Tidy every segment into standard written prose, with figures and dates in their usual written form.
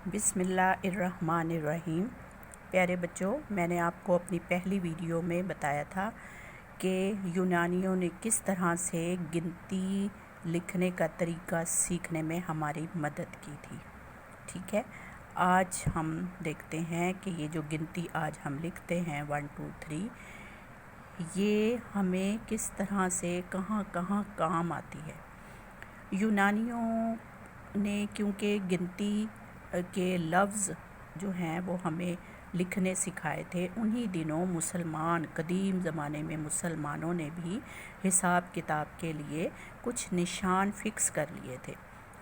بسم اللہ الرحمن الرحیم۔ پیارے بچوں، میں نے آپ کو اپنی پہلی ویڈیو میں بتایا تھا کہ یونانیوں نے کس طرح سے گنتی لکھنے کا طریقہ سیکھنے میں ہماری مدد کی تھی۔ ٹھیک ہے، آج ہم دیکھتے ہیں کہ یہ جو گنتی آج ہم لکھتے ہیں 1 2 3، یہ ہمیں کس طرح سے کہاں کہاں کام آتی ہے۔ یونانیوں نے کیونکہ گنتی کے لفظ جو ہیں وہ ہمیں لکھنے سکھائے تھے، انہی دنوں قدیم زمانے میں مسلمانوں نے بھی حساب کتاب کے لیے کچھ نشان فکس کر لیے تھے۔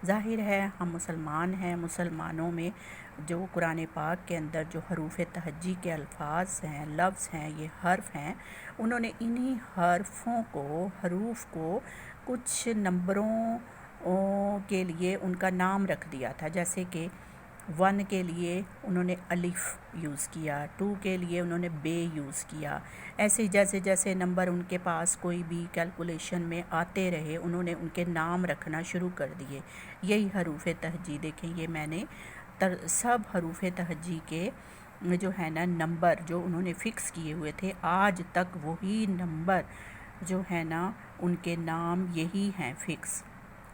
ظاہر ہے ہم مسلمان ہیں، مسلمانوں میں جو قرآن پاک کے اندر جو حروف تہجی کے الفاظ ہیں، لفظ ہیں، یہ حرف ہیں، انہوں نے انہی حروف کو کچھ نمبروں کے لیے ان کا نام رکھ دیا تھا، جیسے کہ 1 کے لیے انہوں نے الف یوز کیا، 2 کے لیے انہوں نے بے یوز کیا۔ ایسے جیسے جیسے نمبر ان کے پاس کوئی بھی کیلکولیشن میں آتے رہے، انہوں نے ان کے نام رکھنا شروع کر دیے۔ یہی حروف تہجی دیکھیں، یہ میں نے سب حروف تہجی کے جو ہے نا نمبر جو انہوں نے فکس کیے ہوئے تھے، آج تک وہی نمبر جو ہے نا ان کے نام یہی ہیں فکس۔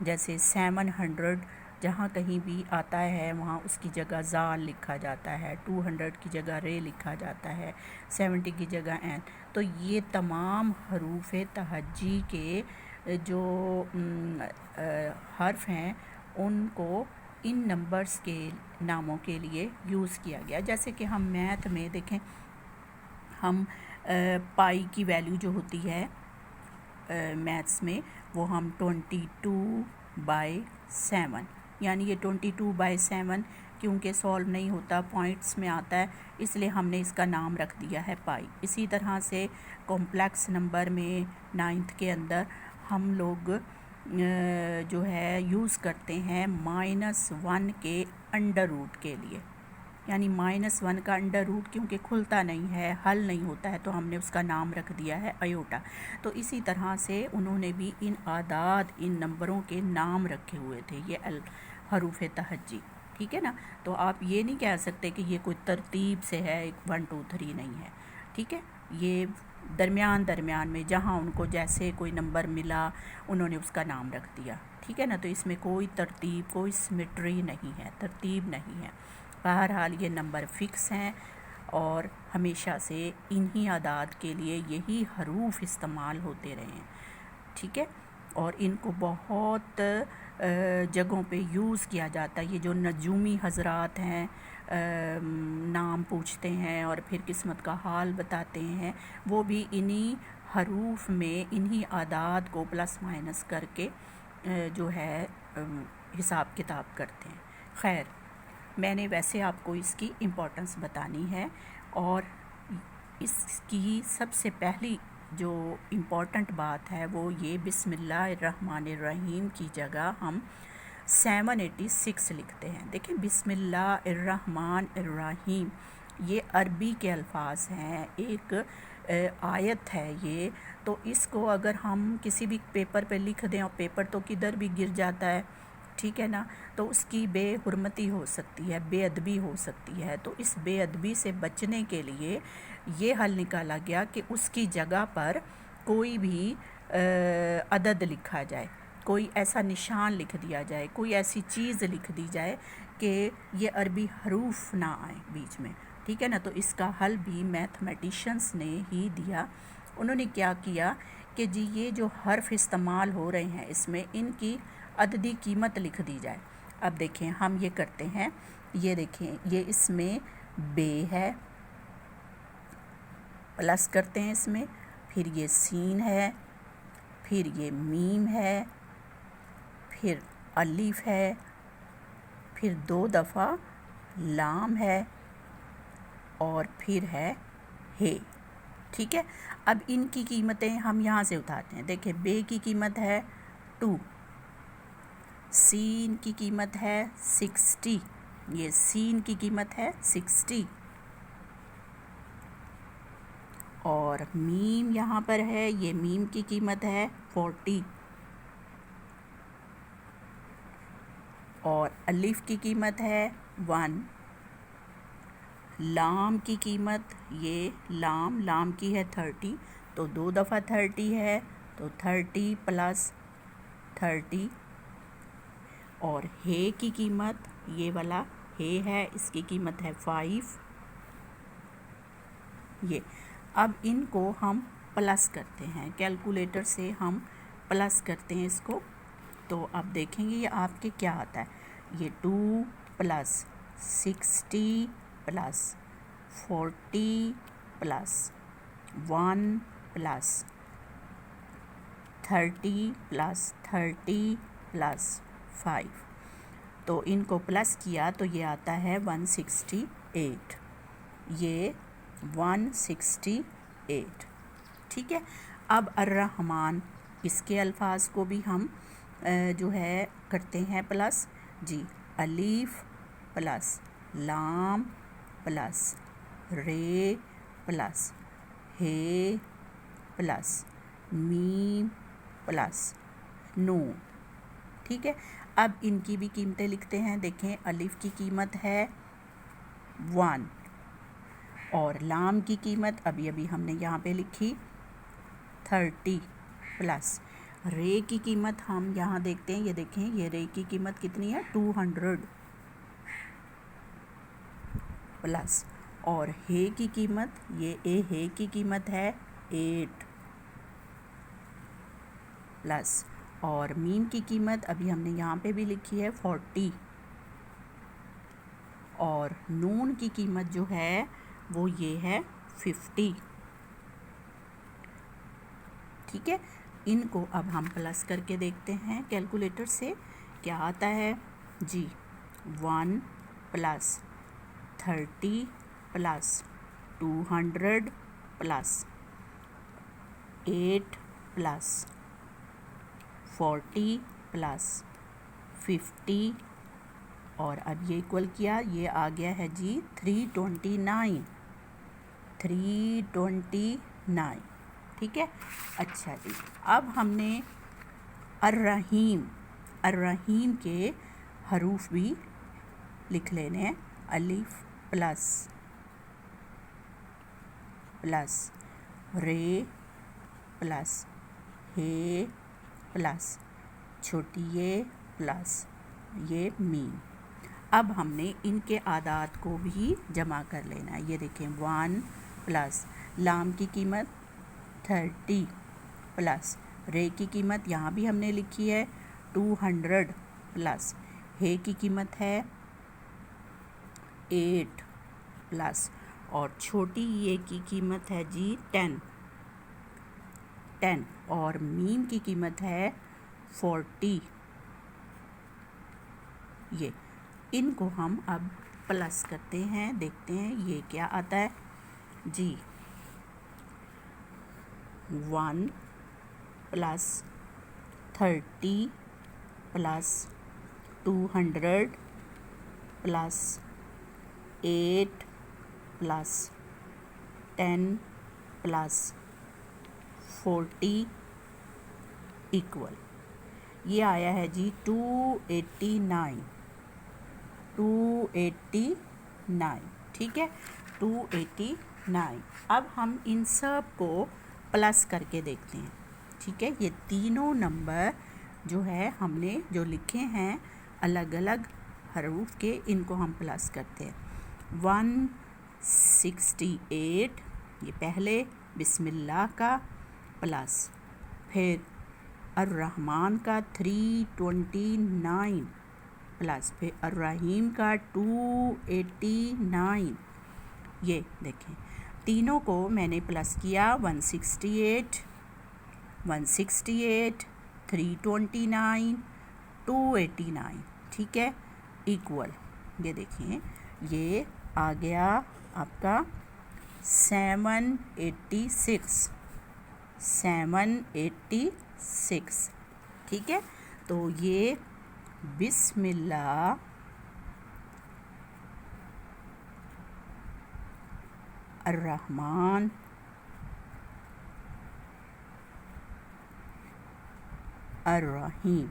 جیسے 700 جہاں کہیں بھی آتا ہے وہاں اس کی جگہ زال لکھا جاتا ہے، 200 کی جگہ رے لکھا جاتا ہے، 70 کی جگہ این۔ تو یہ تمام حروف تہجی کے جو حرف ہیں ان کو ان نمبرز کے ناموں کے لیے یوز کیا گیا۔ جیسے کہ ہم میتھ میں دیکھیں، ہم پائی کی ویلیو جو ہوتی ہے میتھس میں، وہ ہم 22/7، یعنی یہ 22/7 کیونکہ سولو نہیں ہوتا، پوائنٹس میں آتا ہے، اس لیے ہم نے اس کا نام رکھ دیا ہے پائی۔ اسی طرح سے کمپلیکس نمبر میں 9th کے اندر ہم لوگ جو ہے یوز کرتے ہیں -1 کے انڈر روٹ کے لیے، یعنی -1 کا انڈر روٹ کیونکہ کھلتا نہیں ہے، حل نہیں ہوتا ہے، تو ہم نے اس کا نام رکھ دیا ہے ایوٹا۔ تو اسی طرح سے انہوں نے بھی ان اعداد، ان نمبروں کے نام رکھے ہوئے تھے، یہ حروف تہجی۔ ٹھیک ہے نا، تو آپ یہ نہیں کہہ سکتے کہ یہ کوئی ترتیب سے ہے، 1 2 3 نہیں ہے۔ ٹھیک ہے، یہ درمیان میں جہاں ان کو جیسے کوئی نمبر ملا انہوں نے اس کا نام رکھ دیا۔ ٹھیک ہے نا، تو اس میں کوئی ترتیب، کوئی سمیٹری نہیں ہے، ترتیب نہیں ہے۔ بہرحال یہ نمبر فکس ہیں اور ہمیشہ سے انہی اعداد کے لیے یہی حروف استعمال ہوتے رہے ہیں۔ ٹھیک ہے، اور ان کو بہت جگہوں پہ یوز کیا جاتا ہے۔ یہ جو نجومی حضرات ہیں، نام پوچھتے ہیں اور پھر قسمت کا حال بتاتے ہیں، وہ بھی انہی حروف میں انہی اعداد کو پلس مائنس کر کے جو ہے حساب کتاب کرتے ہیں۔ خیر، میں نے ویسے آپ کو اس کی امپورٹنس بتانی ہے، اور اس کی سب سے پہلی جو امپورٹنٹ بات ہے وہ یہ، بسم اللہ الرحمن الرحیم کی جگہ ہم 786 لکھتے ہیں۔ دیکھیں، بسم اللہ الرحمن الرحیم یہ عربی کے الفاظ ہیں، ایک آیت ہے یہ، تو اس کو اگر ہم کسی بھی پیپر پہ لکھ دیں، اور پیپر تو کدھر بھی گر جاتا ہے، ٹھیک ہے نا، تو اس کی بے حرمتی ہو سکتی ہے، بے ادبی ہو سکتی ہے۔ تو اس بے ادبی سے بچنے کے لیے یہ حل نکالا گیا کہ اس کی جگہ پر کوئی بھی عدد لکھا جائے، کوئی ایسا نشان لکھ دیا جائے، کوئی ایسی چیز لکھ دی جائے کہ یہ عربی حروف نہ آئیں بیچ میں۔ ٹھیک ہے نا، تو اس کا حل بھی میتھمیٹیشنز نے ہی دیا۔ انہوں نے کیا کیا کہ جی یہ جو حرف استعمال ہو رہے ہیں اس میں ان کی عددی قیمت لکھ دی جائے۔ اب دیکھیں ہم یہ کرتے ہیں، یہ دیکھیں، یہ اس میں بے ہے، پلس کرتے ہیں اس میں، پھر یہ سین ہے، پھر یہ میم ہے، پھر الف ہے، پھر 2 دفعہ لام ہے، اور پھر ہے ہے۔ ٹھیک ہے، اب ان کی قیمتیں ہم یہاں سے اٹھاتے ہیں۔ دیکھیں، بے کی قیمت ہے 2، سین کی قیمت ہے 60، یہ سین کی قیمت ہے 60، اور میم یہاں پر ہے، یہ میم کی قیمت ہے 40۔ اور الف کی قیمت ہے 1. لام کی قیمت، یہ لام کی ہے 30، تو 2 دفعہ 30 ہے تو 30 پلس 30. اور ہے کی قیمت، یہ والا ہے اس کی قیمت ہے 5. یہ اب ان کو ہم پلس کرتے ہیں، کیلکولیٹر سے ہم پلس کرتے ہیں اس کو. تو اب دیکھیں گے یہ آپ کے کیا آتا ہے. یہ 2 plus 60 plus 40 plus 1 plus 30 plus 30 plus 5. تو ان کو پلس کیا تو یہ آتا ہے 168. یہ 168. ٹھیک ہے. اب الرحمن، اس کے الفاظ کو بھی ہم جو ہے کرتے ہیں پلس. جی، الف پلس لام پلس رے پلس ہے پلس میم پلس نون. ٹھیک ہے. اب ان کی بھی قیمتیں لکھتے ہیں. دیکھیں، الف کی قیمت ہے 1 اور لام کی قیمت ابھی ہم نے یہاں پہ لکھی 30 پلس رے کی قیمت ہم یہاں دیکھتے ہیں. یہ دیکھیں، یہ رے کی قیمت کتنی ہے 200 پلس. اور ہے کی قیمت، یہ ہے کی قیمت ہے 8 پلس. اور میم کی قیمت ابھی ہم نے یہاں پہ بھی لکھی ہے 40. اور نون کی قیمت جو ہے وہ یہ ہے 50. ٹھیک ہے. ان کو اب ہم پلس کر کے دیکھتے ہیں کیلکولیٹر سے کیا آتا ہے. جی، 1 plus 30 plus 200 plus 8 plus 40 plus 50. اور اب یہ ایکول کیا، یہ آ گیا ہے جی 329. ٹھیک ہے. اچھا جی، اب ہم نے الرحیم کے حروف بھی لکھ لینے ہیں. الف پلس رے پلس ہے پلس چھوٹی یہ پلس یہ میم. اب ہم نے ان کے اعداد کو بھی جمع کر لینا ہے. یہ دیکھیں، 1 پلس لام کی قیمت 30 پلس رے کی قیمت یہاں بھی ہم نے لکھی ہے 200 پلس ہے کی قیمت ہے 8 پلس اور چھوٹی یہ کی قیمت ہے جی 10 اور میم کی قیمت ہے 40. یہ ان کو ہم اب پلس کرتے ہیں، دیکھتے ہیں یہ کیا آتا ہے. جی، 1 plus 30 plus 200 plus 8 plus 10 plus 40 equal. یہ آیا ہے جی 289. ٹھیک ہے، 289. اب ہم ان سب کو پلس کر کے دیکھتے ہیں. ٹھیک ہے. یہ تینوں نمبر جو ہے ہم نے جو لکھے ہیں الگ الگ حروف کے، ان کو ہم پلس کرتے ہیں. 168 یہ پہلے بسم اللہ کا پلس، پھر الرحمن کا 329 پلس، پھر الرحیم کا 289. یہ دیکھیں تینوں کو میں نے پلس کیا. 168 329 289. ٹھیک ہے، ایکول. یہ دیکھیں یہ آ گیا آپ کا 786. ٹھیک ہے. تو یہ بسم اللہ الرحمن الرحیم.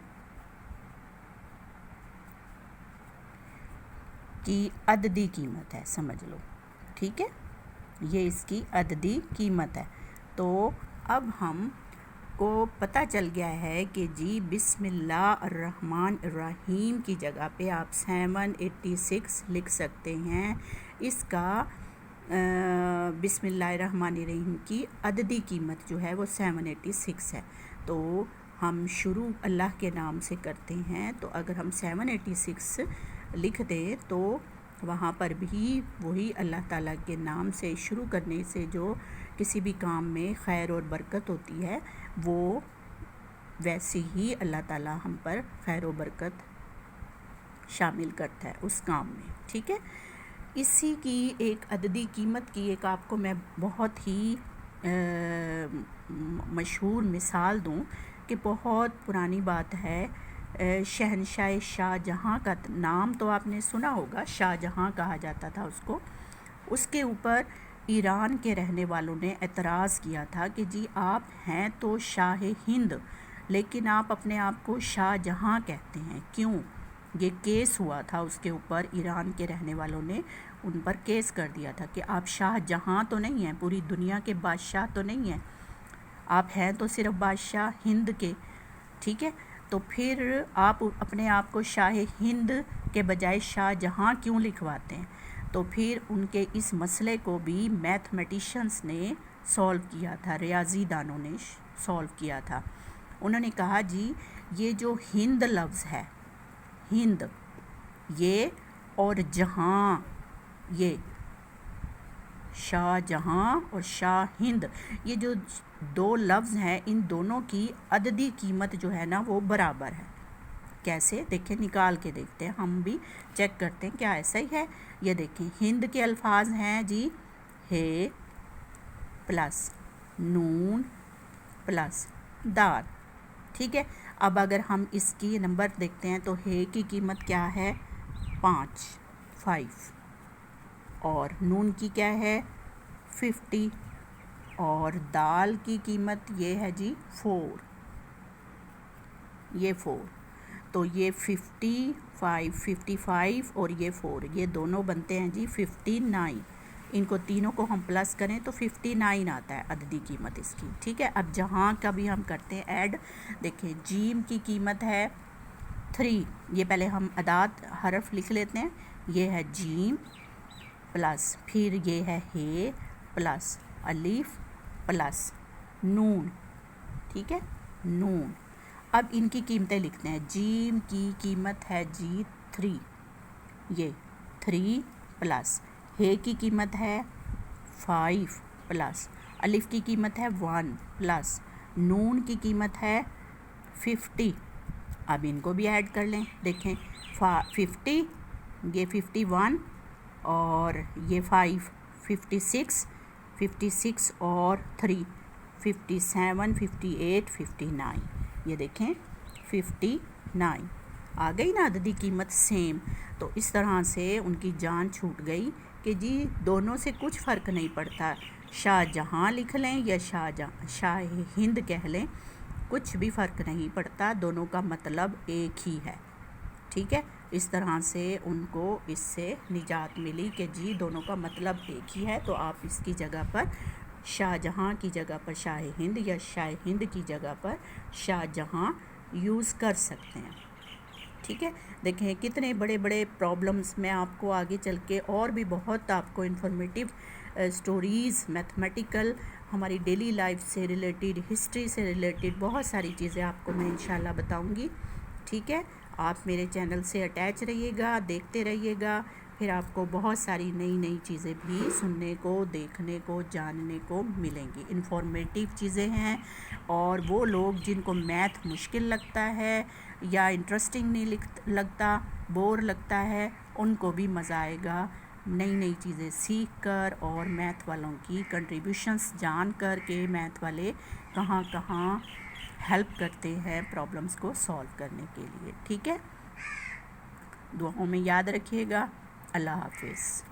کی عددی قیمت ہے، سمجھ لو، ٹھیک ہے، یہ اس کی عددی قیمت ہے۔ تو اب ہم کو پتہ چل گیا ہے کہ جی بسم اللہ الرحمن الرحیم کی جگہ پہ آپ 786 لکھ سکتے ہیں۔ اس کا بسم اللہ الرحمن الرحیم کی عددی قیمت جو ہے وہ 786 ہے۔ تو ہم شروع اللہ کے نام سے کرتے ہیں، تو اگر ہم 786 لکھ دیں تو وہاں پر بھی وہی اللہ تعالیٰ کے نام سے شروع کرنے سے جو کسی بھی کام میں خیر اور برکت ہوتی ہے، وہ ویسے ہی اللہ تعالیٰ ہم پر خیر و برکت شامل کرتا ہے اس کام میں، ٹھیک ہے۔ اسی کی ایک عددی قیمت کی ایک آپ کو میں بہت ہی مشہور مثال دوں کہ بہت پرانی بات ہے، شہنشاہ شاہ جہاں کا نام تو آپ نے سنا ہوگا، شاہ جہاں کہا جاتا تھا اس کو۔ اس کے اوپر ایران کے رہنے والوں نے اعتراض کیا تھا کہ جی آپ ہیں تو شاہ ہند، لیکن آپ اپنے آپ کو شاہ جہاں کہتے ہیں، کیوں؟ یہ کیس ہوا تھا اس کے اوپر، ایران کے رہنے والوں نے ان پر کیس کر دیا تھا کہ آپ شاہ جہاں تو نہیں ہیں، پوری دنیا کے بادشاہ تو نہیں ہیں، آپ ہیں تو صرف بادشاہ ہند کے، ٹھیک ہے۔ تو پھر آپ اپنے آپ کو شاہ ہند کے بجائے شاہ جہاں کیوں لکھواتے ہیں؟ تو پھر ان کے اس مسئلے کو بھی میتھمیٹیشنز نے سولو کیا تھا، ریاضی دانوں نے سولو کیا تھا۔ انہوں نے کہا جی یہ جو ہند لفظ ہے، ہند یہ اور جہاں، یہ شاہ جہاں اور شاہ ہند، یہ جو دو لفظ ہیں، ان دونوں کی عددی قیمت جو ہے نا وہ برابر ہے۔ کیسے؟ دیکھیں، نکال کے دیکھتے ہیں، ہم بھی چیک کرتے ہیں کیا ایسا ہی ہے۔ یہ دیکھیں، ہند کے الفاظ ہیں جی ہے پلس نون پلس دال، ٹھیک ہے۔ اب اگر ہم اس کی نمبر دیکھتے ہیں تو ہے کی قیمت کیا ہے؟ 5 اور نون کی کیا ہے؟ 50 اور دال کی قیمت یہ ہے جی 4، یہ 4، تو یہ 55 اور یہ 4، یہ دونوں بنتے ہیں جی 59۔ ان کو تینوں کو ہم پلس کریں تو 59 آتا ہے عددی قیمت اس کی، ٹھیک ہے۔ اب جہاں کا بھی ہم کرتے ہیں ایڈ، دیکھیں جیم کی قیمت ہے 3، یہ پہلے ہم اعداد حرف لکھ لیتے ہیں، یہ ہے جیم پلس، پھر یہ ہے پلس الف پلس نون، ٹھیک ہے، نون۔ اب ان کی قیمتیں لکھتے ہیں، جیم کی قیمت ہے جی 3، یہ 3 پلس، ہے کی قیمت ہے 5 پلس، الف کی قیمت ہے 1 پلس، نون کی قیمت ہے 50۔ اب ان کو بھی ایڈ کر لیں، دیکھیں 50، یہ 51 اور یہ 5، 56 اور 3، 57، 58، 59، یہ دیکھیں 59 آ گئی نا عددی قیمت سیم۔ تو اس طرح سے ان کی جان چھوٹ گئی کہ جی دونوں سے کچھ فرق نہیں پڑتا، شاہ جہاں لکھ لیں یا شاہ ہند کہہ لیں، کچھ بھی فرق نہیں پڑتا، دونوں کا مطلب ایک ہی ہے، ٹھیک ہے۔ اس طرح سے ان کو اس سے نجات ملی کہ جی دونوں کا مطلب ایک ہی ہے، تو آپ اس کی جگہ پر شاہ جہاں کی جگہ پر شاہ ہند یا شاہ ہند کی جگہ پر شاہ جہاں یوز کر سکتے ہیں، ٹھیک ہے۔ دیکھیں کتنے بڑے بڑے پرابلمز میں آپ کو آگے چل کے اور بھی بہت آپ کو انفارمیٹیو سٹوریز، میتھمیٹیکل، ہماری ڈیلی لائف سے ریلیٹڈ، ہسٹری سے ریلیٹڈ بہت ساری چیزیں آپ کو میں انشاءاللہ بتاؤں گی، ٹھیک ہے۔ آپ میرے چینل سے اٹیچ رہیے گا، دیکھتے رہیے گا، پھر آپ کو بہت ساری نئی چیزیں بھی سننے کو، دیکھنے کو، جاننے کو ملیں گی، انفارمیٹیو چیزیں ہیں۔ اور وہ لوگ جن کو میتھ مشکل لگتا ہے یا انٹرسٹنگ نہیں لگتا، بور لگتا ہے، ان کو بھی مزہ آئے گا نئی چیزیں سیکھ کر اور میتھ والوں کی کنٹریبیوشنز جان کر کے میتھ والے کہاں ہیلپ کرتے ہیں پرابلمز کو سولو کرنے کے لیے، ٹھیک ہے۔ دعاؤں میں یاد رکھیے گا۔ اللہ حافظ۔